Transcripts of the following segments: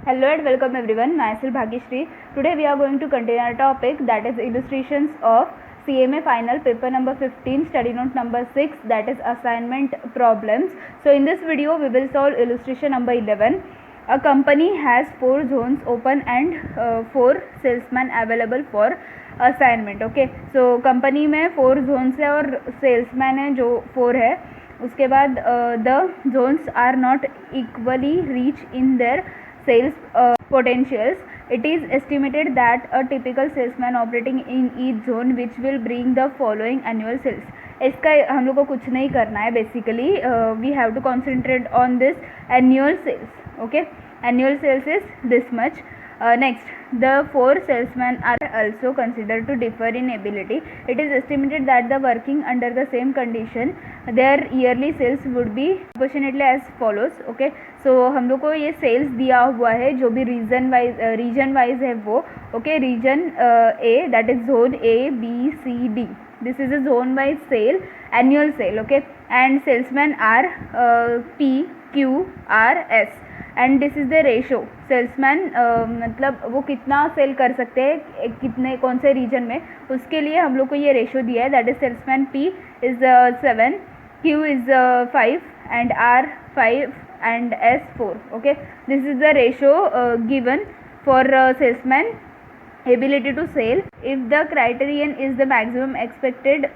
Hello and welcome everyone. Myself Bhagyashree. Today we are going to continue our topic, that is illustrations of CMA final paper number 15, study note number 6, that is assignment problems. So in this video we will solve illustration number 11. A company has 4 zones open and 4 salesmen available for assignment. Okay, so company में 4 zones है और salesman है जो 4 है. उसके बाद the zones are not equally reach in their sales potentials. It is estimated that a typical salesman operating in each zone which will bring the following annual sales. इसका हम लोग को कुछ नहीं करना है. Basically we have to concentrate on this annual sales. Okay, annual sales is this much. Next, the 4 salesmen are also considered to differ in ability. It is estimated that the working under the same condition their yearly sales would be proportionately as follows. Okay, so हम लोग को ये sales दिया हुआ है जो भी region wise है वो. Okay, region A, that is zone A, B, C, D. This is a zone wise sale, annual sale. Okay, and salesmen are P, Q, R, S. And this is the ratio. Salesman मतलब वो कितना cell कर सकते हैं कितने कौन से reason में, उसके लिए हम लोग को ये रेशो दिया है. That is salesman P is 7, Q is 5 and R 5 and S 4. Okay, this is the ratio given for salesman ability to sell. If the criterion is the maximum expected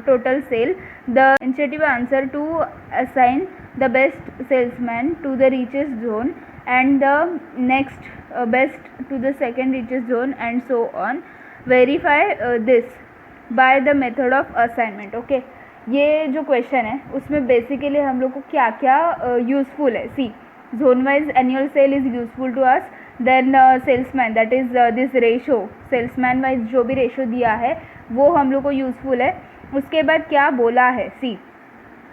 total sale, the initiative answer to assign the best salesman to the richest zone and the next best to the second richest zone and so on. Verify this by the method of assignment. Okay, ये जो question है उसमें basically हम लोग को क्या क्या useful है. See, zone wise annual sale is useful to us. Then salesman, that is this ratio, salesman wise जो भी रेशो दिया है वो हम लोग को यूज़फुल है. उसके बाद क्या बोला है, सी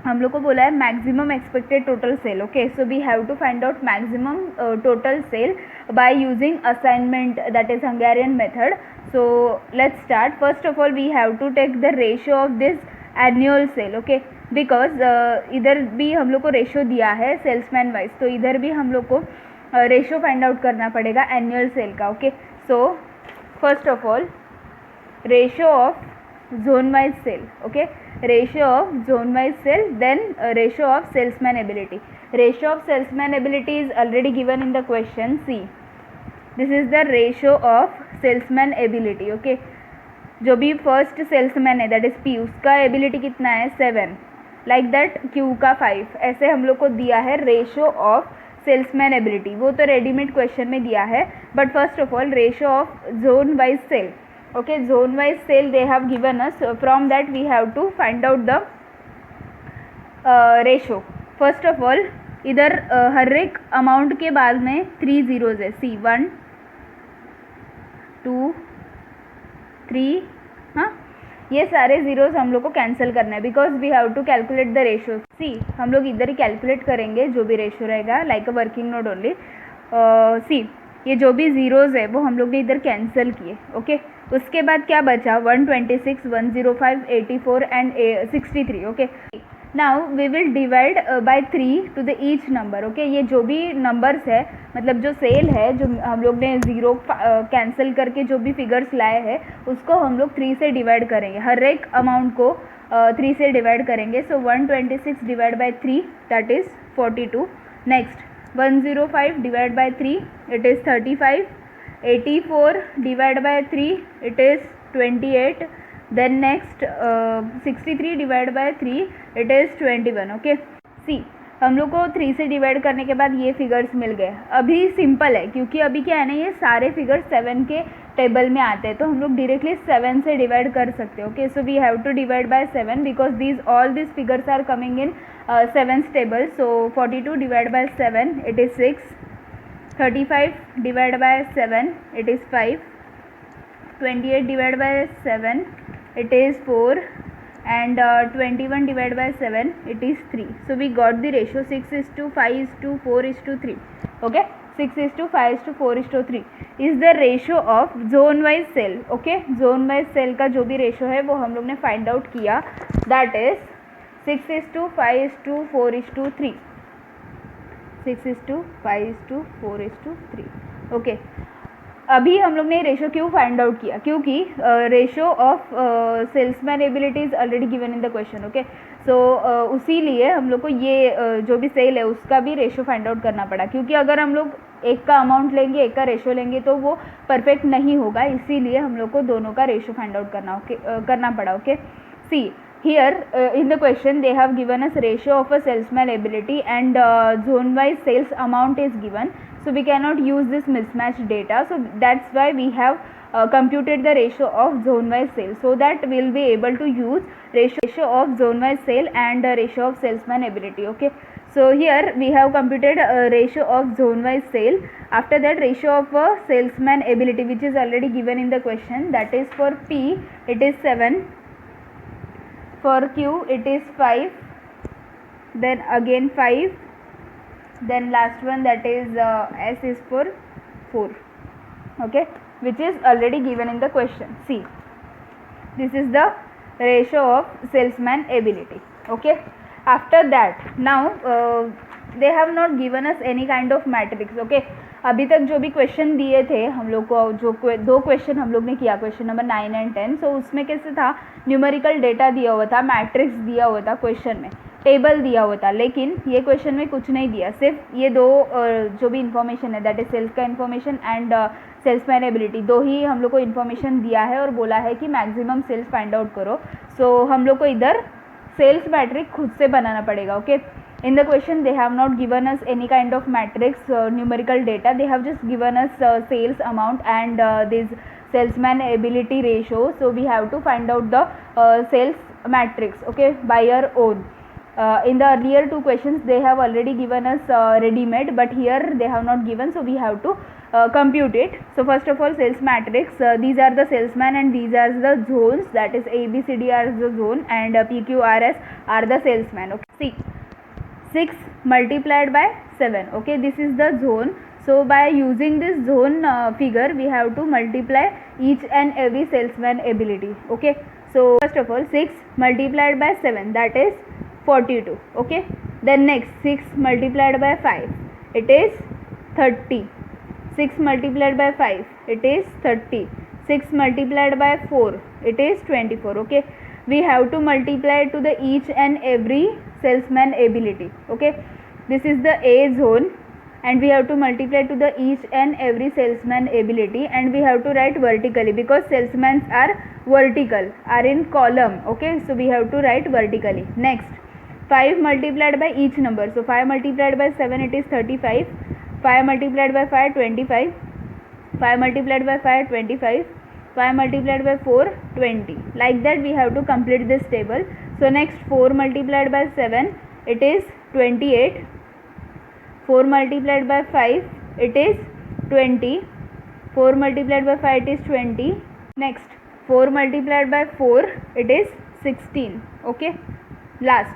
हम लोग को बोला है maximum expected total sale. Okay, so we have to find out maximum total sale by using assignment, that is Hungarian method. So let's start. First of all we have to take the ratio of this annual sale. Okay, because इधर भी हम लोग को ratio दिया है salesman wise, तो इधर भी हम लोग को रेशो फाइंड आउट करना पड़ेगा एनुअल सेल का. Okay, so first of all ratio of zone wise sale. Okay, ratio of zone wise sale, then ratio of salesman ability. Ratio of salesman ability is already given in the question. See, this is the ratio of salesman ability. Okay, जो भी first salesman है that is P, उसका ability कितना है 7, like that Q का 5. ऐसे हम लोग को दिया है रेशो ऑफ सेल्समैन एबिलिटी. वो तो रेडीमेड क्वेश्चन में दिया है, but first of all ratio of zone wise sale. Okay, zone wise sale they have given us, from that we have to find out the ratio. First of all इधर हर एक amount के बाद में 3 zeros है. सी, 1 2 3, हाँ, ये सारे जीरोस हम लोग को कैंसिल करना है because we have to calculate the ratio. See, हम लोग इधर ही कैलकुलेट करेंगे जो भी रेशो रहेगा, like a working note only. See, ये जो भी जीरोस है वो हम लोग ने इधर कैंसिल किए. ओके, उसके बाद क्या बचा 126, 105, 84 and 63. Okay, now we will divide by 3 to the each number. Okay, ये जो भी नंबर्स है मतलब जो सेल है, जो हम लोग ने ज़ीरो कैंसिल करके जो भी फिगर्स लाए हैं उसको हम लोग 3 से डिवाइड करेंगे. हर एक अमाउंट को 3 से डिवाइड करेंगे. So 126 divide by 3 that is 42. Next 105 divide by 3 it is 35. 84 divide by 3 it is 28. Then next 63 divide by 3 it is 21. Okay, see, हम लोग को 3 से डिवाइड करने के बाद ये फिगर्स मिल गए. अभी सिंपल है क्योंकि अभी क्या है ना, ये सारे फिगर्स 7 के टेबल में आते हैं, तो हम लोग डायरेक्टली 7 से डिवाइड कर सकते हैं. Okay, so we have to divide by 7 because these all this figures are coming in 7 table. So 42 divide by 7 it is 6. 35 divide by 7 it is 5. 28 divide by 7 it is 4 and 21 divided by 7 it is 3. So we got the ratio 6:5:4:3. Okay, 6:5:4:3 is the ratio of zone wise cell. Okay, zone wise cell का जो भी ratio है वो हम लोग ने find out किया, that is 6:5:4:3. 6:5:4:3. Okay, अभी हम लोग ने रेशो क्यों फाइंड आउट किया? क्योंकि ratio of salesman ability is already given in the question. Okay, so उसी लिए हम लोग को ये जो भी सेल है उसका भी रेशो फाइंड आउट करना पड़ा, क्योंकि अगर हम लोग एक का अमाउंट लेंगे एक का रेशो लेंगे तो वो परफेक्ट नहीं होगा, इसीलिए हम लोग को दोनों का रेशो फाइंड आउट करना पड़ा. Okay, see here in the question they have given us ratio of a salesman ability and zone wise sales amount is given, so we cannot use this mismatched data, so that's why we have computed the ratio of zone wise sale, so that we will be able to use ratio of zone wise sale and ratio of salesman ability. Okay, so here we have computed ratio of zone wise sale. After that, ratio of a salesman ability, which is already given in the question, that is for P it is 7, for Q it is 5, then again 5, then last one that is S is for 4. Okay, which is already given in the question. See, this is the ratio of salesman ability. Okay, after that now they have not given us any kind of matrix. Okay, अभी तक जो भी question दिए थे हम लोग को, जो दो क्वेश्चन हम लोग ने किया, क्वेश्चन नंबर 9 एंड 10, सो उसमें कैसे था, न्यूमेरिकल डेटा दिया हुआ था, मैट्रिक्स दिया हुआ था, क्वेश्चन में टेबल दिया हुआ था, लेकिन ये क्वेश्चन में कुछ नहीं दिया, सिर्फ ये दो जो भी इन्फॉर्मेशन है, दैट इज सेल्स का इन्फॉर्मेशन एंड सेल्समैन एबिलिटी, दो ही हम लोग को इन्फॉर्मेशन दिया है और बोला है कि मैक्सिमम सेल्स फाइंड आउट करो. सो हम लोग को इधर सेल्स मैट्रिक्स खुद से बनाना पड़ेगा. Okay, in the question they have not given us any kind of matrix numerical data, they have just given us sales amount and this salesman ability ratio, so we have to find out the sales matrix. Okay, by our own. In the earlier two questions they have already given us ready made, but here they have not given, so we have to compute it. So first of all, sales matrix, these are the salesman and these are the zones, that is A B C D are the zone and P Q R S are the salesman. Okay, see, 6 multiplied by 7. Okay, this is the zone, so by using this zone figure we have to multiply each and every salesman ability. Okay, so first of all 6 multiplied by 7, that is 42. Okay, then next 6 multiplied by 5, it is 30. 6 multiplied by 5, it is 30. 6 multiplied by 4, it is 24. Okay, we have to multiply to the each and every salesman ability. Okay, this is the A zone and we have to multiply to the each and every salesman ability, and we have to write vertically because salesmen are vertical, are in column. Okay, so we have to write vertically. Next 5 multiplied by each number, so 5 multiplied by 7, it is 35. 5 multiplied by 5, 25. 5 multiplied by 5, 25. 5 multiplied by 4, 20. Like that we have to complete this table. So next 4 multiplied by 7, it is 28. 4 multiplied by 5, it is 20. 4 multiplied by 5, it is 20. Next 4 multiplied by 4, it is 16. Okay, last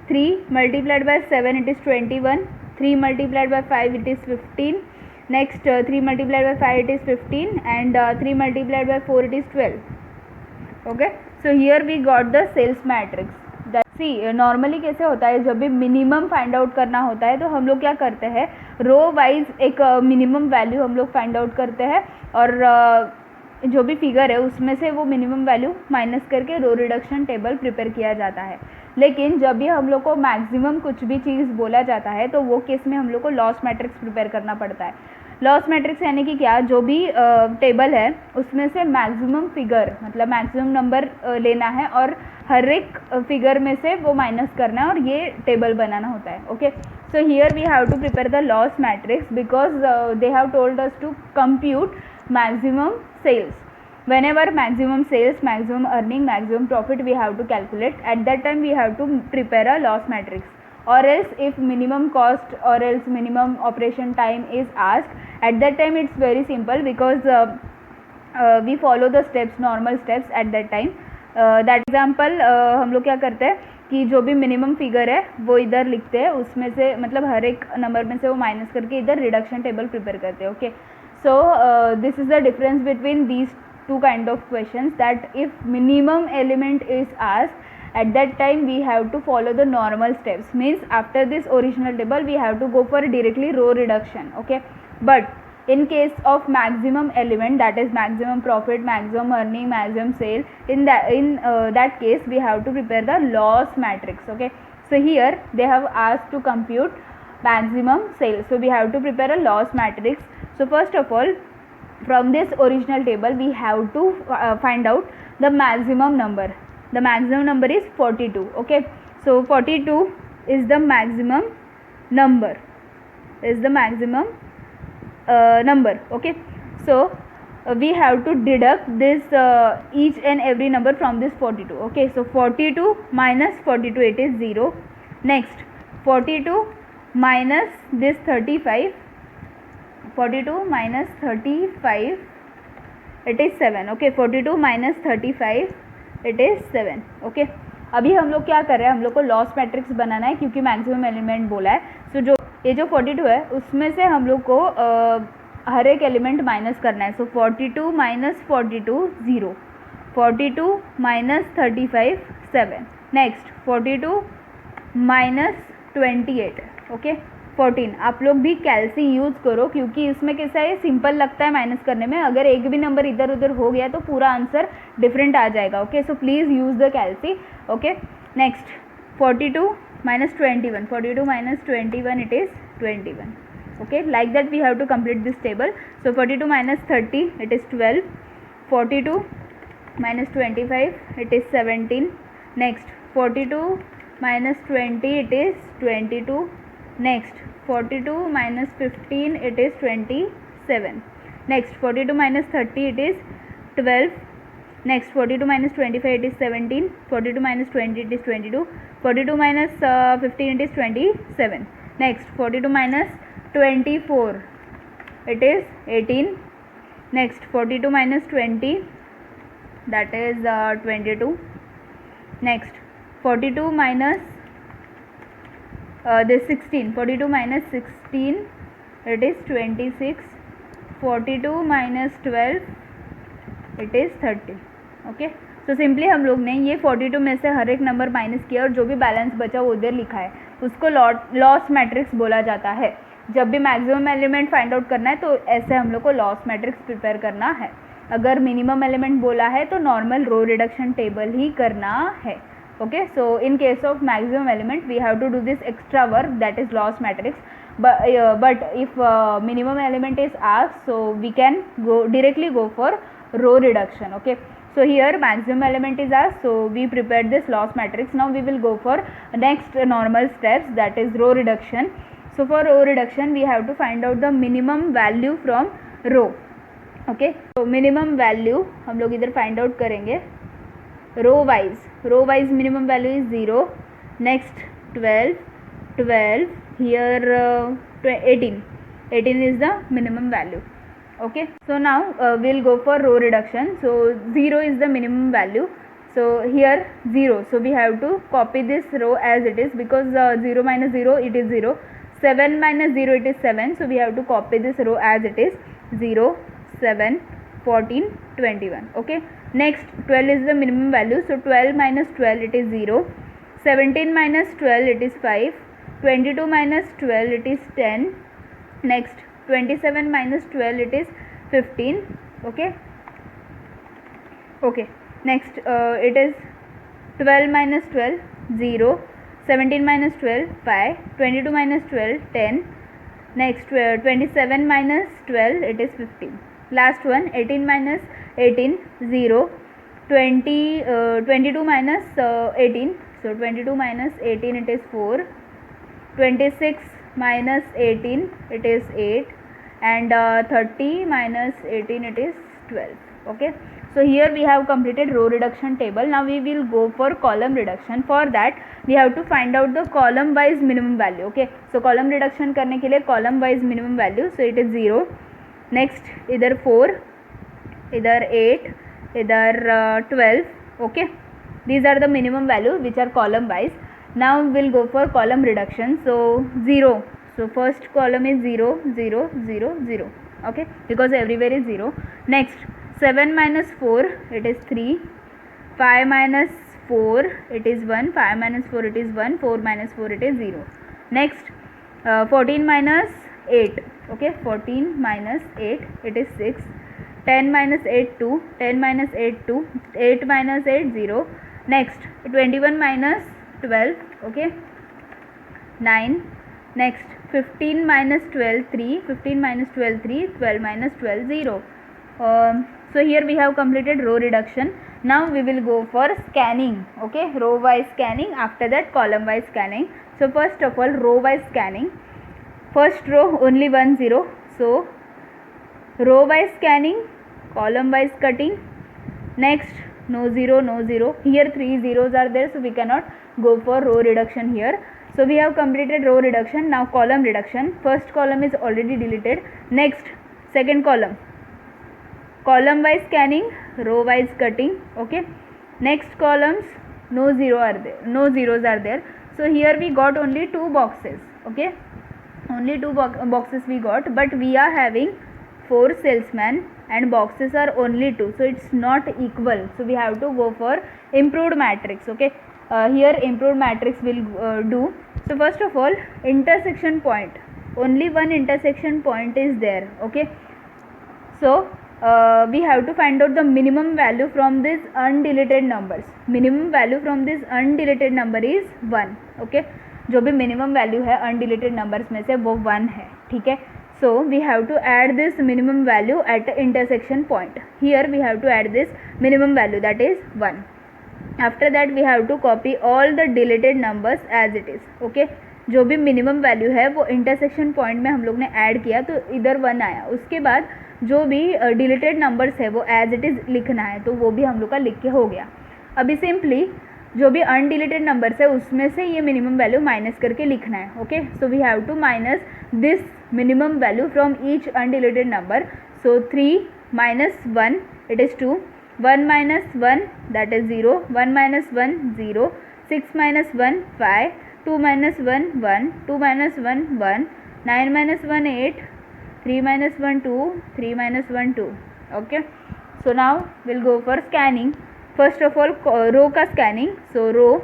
3 multiplied by 7, it is 21. 3 multiplied by 5, it is 15. Next 3 multiplied by 5, it is 15 and 3 multiplied by 4, it is 12. Okay, so here we got the sales matrix. See normally कैसे होता है, जब भी minimum find out करना होता है तो हम लोग क्या करते हैं, रो वाइज एक मिनिमम वैल्यू हम लोग फाइंड आउट करते हैं और जो भी फिगर है उसमें से वो मिनिमम वैल्यू माइनस करके रो रिडक्शन टेबल प्रिपेयर किया जाता है. लेकिन जब भी हम लोग को मैक्सिमम कुछ भी चीज़ बोला जाता है तो वो केस में हम लोग को लॉस मैट्रिक्स प्रिपेयर करना पड़ता है. लॉस मैट्रिक्स यानी कि क्या, जो भी टेबल है उसमें से मैक्सिमम फिगर मतलब मैक्सिमम नंबर लेना है और हर एक फिगर में से वो माइनस करना है और ये टेबल बनाना होता है. Okay, so here we have to prepare the loss matrix because they have told us to compute maximum sales. Whenever maximum sales, maximum earning, maximum profit we have to calculate. At that time we have to prepare a loss matrix, or else if minimum cost or else minimum operation time is asked, at that time it's very simple because we follow the steps, normal steps at that time. That example हम लोग क्या करते हैं कि जो भी minimum figure है वो इधर लिखते हैं, उसमें से मतलब हर एक नंबर में से वो माइनस करके इधर रिडक्शन टेबल प्रिपेयर करते हैं. Okay, so this is the difference between these two kind of questions, that if minimum element is asked at that time we have to follow the normal steps, means after this original table we have to go for directly row reduction. Okay, but in case of maximum element, that is maximum profit, maximum earning, maximum sale, in that case we have to prepare the loss matrix. Okay, so here they have asked to compute maximum sale, so we have to prepare a loss matrix. So first of all, from this original table we have to find out the maximum number. The maximum number is 42. Okay, so 42 is the maximum number, number. Okay, so we have to deduct this each and every number from this 42. Okay, so 42 minus 42, it is 0. Next 42 minus this 35, 42 minus 35, it is 7. Okay, 42 minus 35, it is 7. Okay, अभी हम लोग क्या कर रहे हैं, हम लोग को लॉस मैट्रिक्स बनाना है क्योंकि मैक्सिमम एलिमेंट बोला है. सो जो ये जो 42 है उसमें से हम लोग को हर एक एलिमेंट माइनस करना है. सो 42 minus 42 0, 42 minus 35 7. Next 42 minus 28. Okay, 14. आप लोग भी कैलसी यूज़ करो क्योंकि इसमें कैसा है, सिंपल लगता है माइनस करने में. अगर एक भी नंबर इधर उधर हो गया तो पूरा आंसर डिफरेंट आ जाएगा. Okay, so please use the calcy. Okay, next 42 minus 21, 42 minus 21, it is 21. Okay, like that we have to complete this table. So 42 minus 30, it is 12. 42 minus 25, it is 17. Next 42 minus 20, it is 22. Next 42 minus 15, it is 27. Next 42 minus 30, it is 12. Next 42 minus 25, it is 17. 42 minus 20, it is 22. 42 minus 15, it is 27. Next 42 minus 24, it is 18. Next 42 minus 20, that is 22. Next 42 minus this 16, 42 minus 16, it is 26. 42 minus 12, it is 30. Okay, so simply हम लोग ने ये 42 में से हर एक number minus किया और जो भी बैलेंस बचा वो उधर लिखा है, उसको लॉस मैट्रिक्स बोला जाता है. जब भी मैक्सिमम एलिमेंट फाइंड आउट करना है तो ऐसे हम लोग को लॉस मैट्रिक्स प्रिपेयर करना है. अगर मिनिमम एलिमेंट बोला है तो नॉर्मल रो रिडक्शन टेबल ही करना है. Okay, so in case of maximum element we have to do this extra work, that is loss matrix. but if minimum element is asked, so we can directly go for row reduction. Okay, so here maximum element is asked, so we prepared this loss matrix. Now we will go for next normal steps, that is row reduction. So for row reduction we have to find out the minimum value from row. Okay, so minimum value हम लोग इधर find out करेंगे row wise minimum value is 0. Next 12, here 18 is the minimum value. Okay, so now we'll go for row reduction. So 0 is the minimum value, so here 0, so we have to copy this row as it is, because 0 minus 0, it is 0. 7 minus 0, it is 7, so we have to copy this row as it is. 0, 7, 14, 21. Okay, next 12 is the minimum value, so 12 minus 12, it is 0. 17 minus 12, it is 5. 22 minus 12, it is 10. Next 27 minus 12, it is 15. Okay, next it is 12 minus 12, 0. 17 minus 12, 5. 22 minus 12, 10. Next 27 minus 12, it is 15. Last one 18 minus 18, 0. 22 minus 18, so 22 minus 18, it is 4. 26 minus 18, it is 8, and 30 minus 18, it is 12. Okay, so here we have completed row reduction table. Now we will go for column reduction. For that we have to find out the column wise minimum value. Okay, so column reduction करने के लिए column wise minimum value, so it is 0. Next इधर 4, इधर 8, इधर 12. Okay, these are the minimum value which are column wise. Now we will go for column reduction. So 0, so first column is 0, 0, 0, 0. Okay, because everywhere is 0. Next 7 minus 4, it is 3. 5 minus 4 it is 1, 5 minus 4 it is 1, 4 minus 4 it is 0. Next 14 minus 8, okay, 14 minus 8 it is 6, 10 minus 8 2, 10 minus 8 2, 8 minus 8 0. Next 21 minus 12, okay, 9. Next 15 minus 12 3, 15 minus 12 3, 12 minus 12 0. So here we have completed row reduction. Now we will go for scanning, okay, row wise scanning, after that column wise scanning. So first of all, row wise scanning. First row only 1 0, so row wise scanning, column wise cutting. Next no 0, no 0, here 3 zeros are there, so we cannot go for row reduction here. So we have completed row reduction. Now column reduction. First column is already deleted. Next second column, column wise scanning, row wise cutting, okay. Next columns, no zeros are there, so here we got only 2 boxes, okay, only 2 boxes we got, but we are having 4 salesmen and boxes are only 2, so it's not equal, so we have to go for improved matrix, okay. Here improved matrix will do. So first of all, intersection point, only one intersection point is there, okay. So we have to find out the minimum value from these undeleted numbers. Minimum value from this undeleted number is 1, okay. जो भी minimum value है undeleted numbers में से वो 1 है, ठीक है. So we have to add this minimum value at the intersection point. Here we have to add this minimum value, that is 1. After that we have to copy all the deleted numbers as it is, okay. जो भी minimum value है वो intersection point में हम लोग ने add किया तो इधर 1 आया. उसके बाद जो भी डिलीटेड नंबर्स है वो एज इट इज़ लिखना है, तो वो भी हम लोग का लिख के हो गया. अभी सिंपली जो भी अनडिलीटेड नंबर्स है उसमें से ये मिनिमम वैल्यू माइनस करके लिखना है, okay. So we have to minus this minimum value from each undeleted number. So 3 minus 1 it is 2, 1 minus 1 that is 0, 1 minus 1 0, 6 minus 1 5, 2 minus 1 1, 2 minus 1 1, 9 minus 1 8, 3 minus 1 2, 3 minus 1 2, okay. So now we'll go for scanning. First of all row का scanning. So row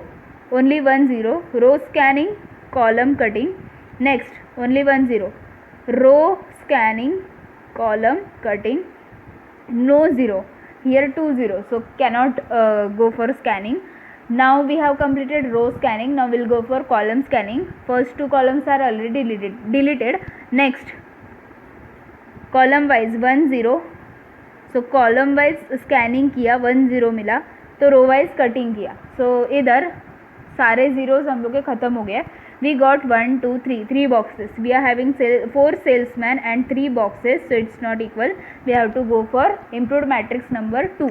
only 1 0, row scanning, column cutting. Next only 1 0, row scanning, column cutting, no 0, here 2 0, so cannot go for scanning. Now we have completed row scanning. Now we'll go for column scanning. First 2 columns are already deleted. Next column wise 1 0, so column wise scanning किया 1 0 मिला, तो row wise cutting किया. So इधर सारे zeros हम लोग के ख़त्म हो गए. We got 1 2 3 boxes. We are having 4 salesmen and 3 boxes, so it's not equal. We have to go for improved matrix number 2,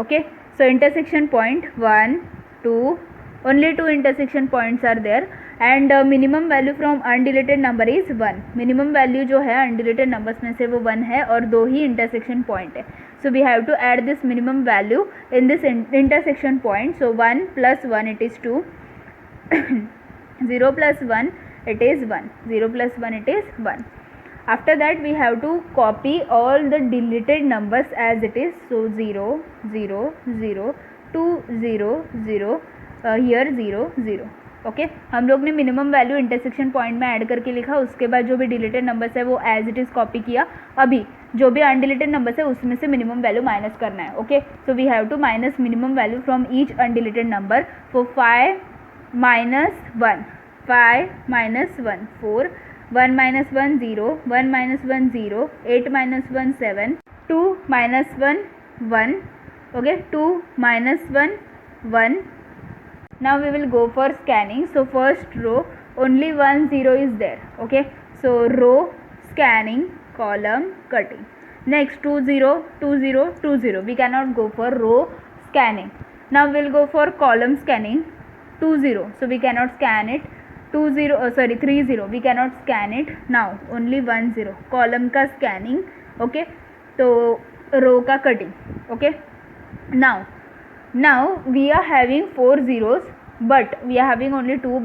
okay. So intersection point 1 2, only 2 intersection points are there, and minimum value from undeleted number is 1. minimum value जो है undeleted numbers में से वो 1 है और 2 ही intersection point है. So we have to add this minimum value in this intersection point. So 1 plus 1 it is 2. 0 plus 1 it is 1, 0 plus 1 it is 1. After that we have to copy all the deleted numbers as it is. So 0 0 0, 2 0 0, here 0 0, okay. हम लोग ने minimum value intersection point में add करके लिखा, उसके बाद जो भी डिलीटेड नंबर्स है वो एज इट इज़ कॉपी किया. अभी जो भी अनडिलीटेड नंबर्स है उसमें से मिनिमम वैल्यू माइनस करना है, okay. So we have to minus minimum value from each undeleted number. For 5 minus 1, 5 minus 1 4, 1 minus 1 0, 1 minus 1 0, 8 minus 1 7, 2 minus 1 1, okay, 2 minus 1 1. Now we will go for scanning. So first row only 1 0 is there, okay. So row scanning, column cutting. Next 2 0 2 0 2 0, we cannot go for row scanning. Now we will go for column scanning. 2 0, so we cannot scan it. 2 0, sorry 3 0, we cannot scan it. Now only 1 0, column का scanning, okay. तो row का cutting, okay. Now we are having 4 zeros, but we are having only 2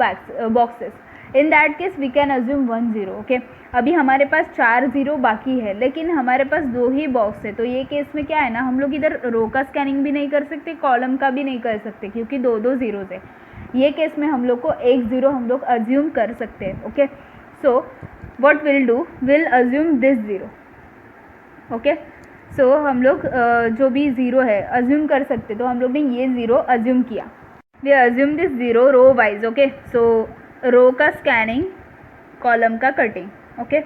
boxes. In that case we can assume 1 0, okay. अभी हमारे पास 4 zero बाकी है, लेकिन हमारे पास 2 ही box है, तो ये केस में क्या है ना, हम लोग इधर रो का स्कैनिंग भी नहीं कर सकते, कॉलम का भी नहीं कर सकते, क्योंकि 2 ज़ीरोज़ है। ये केस में हम लोग को 1 ज़ीरो हम लोग अज्यूम कर सकते हैं। Okay, so what will do, will assume this zero. Okay, so हम लोग जो भी ज़ीरो है अज्यूम कर सकते, तो हम लोग ने ये ज़ीरो अज्यूम किया। We assume this zero row wise. Okay, so row का स्कैनिंग, कॉलम का कटिंग। ओके,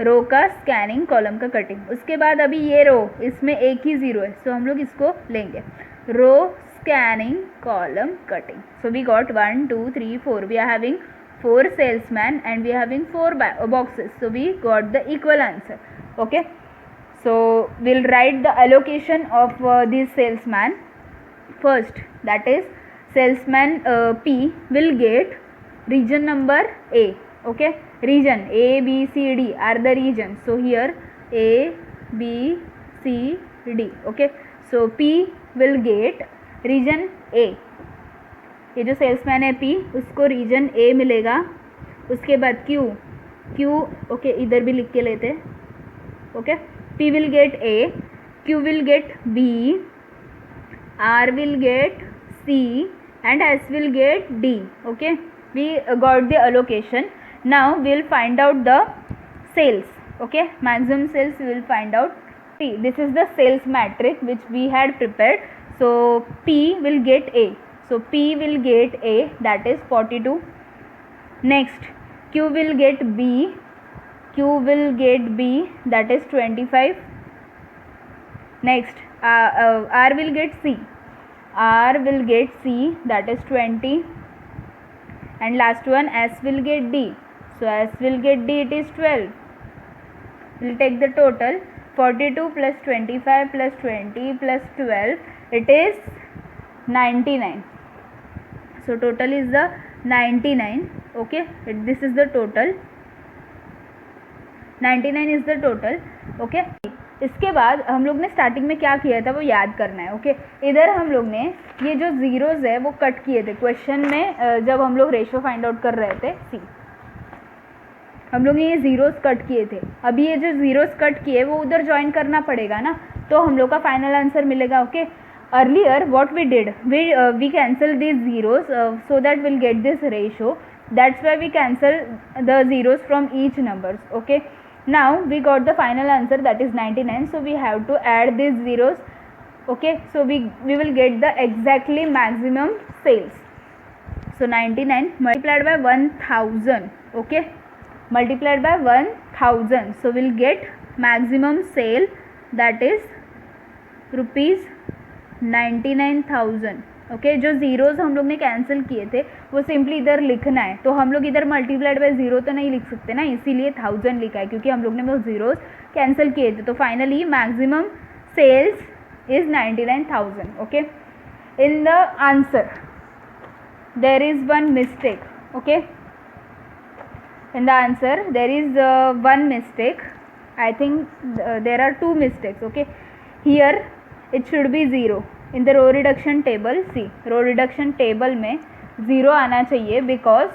रो का स्कैनिंग, कॉलम का कटिंग। उसके बाद अभी ये रो, इसमें एक ही ज़ीरो है, सो हम लोग इसको लेंगे row scanning, column cutting. So we got 1 2 3 4, we are having 4 salesmen and we are having 4 boxes, so we got the equal answer. Okay, so we'll write the allocation of this salesman first. That is, salesman P will get region number A. Okay, region A, B, C, D are the regions. So here A, B, C, D. Okay, so P will get region A. ये जो salesman है P, उसको reason A मिलेगा। उसके बाद Q, okay इधर भी लिख के लेते हैं। Okay, P will get A, Q will get B, R will get C and S will get D. Okay, we got the allocation. Now we will find out the sales. Okay, maximum sales we will find out. See, this is the sales matrix which we had prepared. So P will get A. So P will get A, that is 42. Next, Q will get B, Q will get B, that is 25. Next, R will get C, R will get C, that is 20. And last one, S will get D. So S will get D, it is 12. We'll take the total, 42 plus 25 plus 20 plus 12, it is 99. So total is the 99. Okay, this is the total, 99 is the total. Okay, इसके बाद हम लोग ने starting में क्या किया था वो याद करना है। ओके, इधर हम लोग ने ये जो ज़ीरोज़ है वो कट किए थे क्वेश्चन में, जब हम लोग रेशो फाइंड आउट कर रहे थे। सी, हम लोग ने ये ज़ीरोज़ कट किए थे। अभी ये जो ज़ीरोज़ कट किए वो उधर ज्वाइन करना पड़ेगा ना, तो हम लोग का फाइनल आंसर मिलेगा। Okay, earlier what we did, we cancel these zeros so that we'll get this ratio. That's why we cancel the zeros from each numbers. Okay, now we got the final answer, that is 99. So we have to add these zeros. Okay, so we will get the exactly maximum sales. So 99 multiplied by 1000. Okay, multiplied by 1000, so we'll get maximum sale, that is rupees 99,000. Okay, जो zeros हम लोग ने cancel किए थे वो simply इधर लिखना है, तो हम लोग इधर मल्टीप्लाइड बाय ज़ीरो तो नहीं लिख सकते ना, इसीलिए 1000 लिखा है, क्योंकि हम लोग ने वो ज़ीरोज़ कैंसिल किए थे। तो finally maximum sales is 99,000. Okay, in the answer there is one mistake. Okay, in the answer there is one mistake. I think there are two mistakes. Okay, here it should be 0 in the row reduction table. See, row reduction table में 0 आना चाहिए, because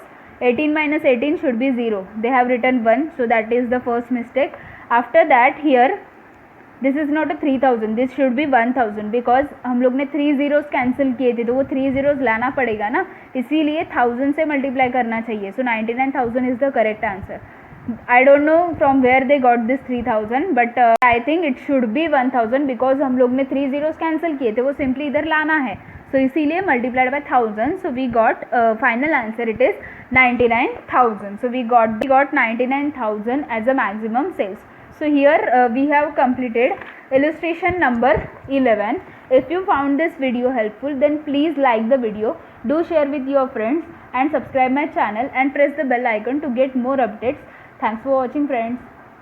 18 minus 18 should be 0. They have written 1, so that is the first mistake. After that, here this is not a 3000, this should be 1000, because हम लोग ने 3 zeros cancel किए थे, तो वो 3 zeros लाना पड़ेगा ना, इसीलिए 1000 से मल्टीप्लाई करना चाहिए. So 99,000 is the correct answer. I don't know from where they got this 3000, but I think it should be 1000, because हम लोग ने 3 zeros कैंसिल किए थे, वो सिंपली इधर लाना है, so इसीलिए multiplied by 1000. So we got final answer, it is 99,000. So we got 99,000 as a maximum sales. So here we have completed illustration number 11. If you found this video helpful, then please like the video, do share with your friends, and subscribe my channel and press the bell icon to get more updates. Thanks for watching, friends.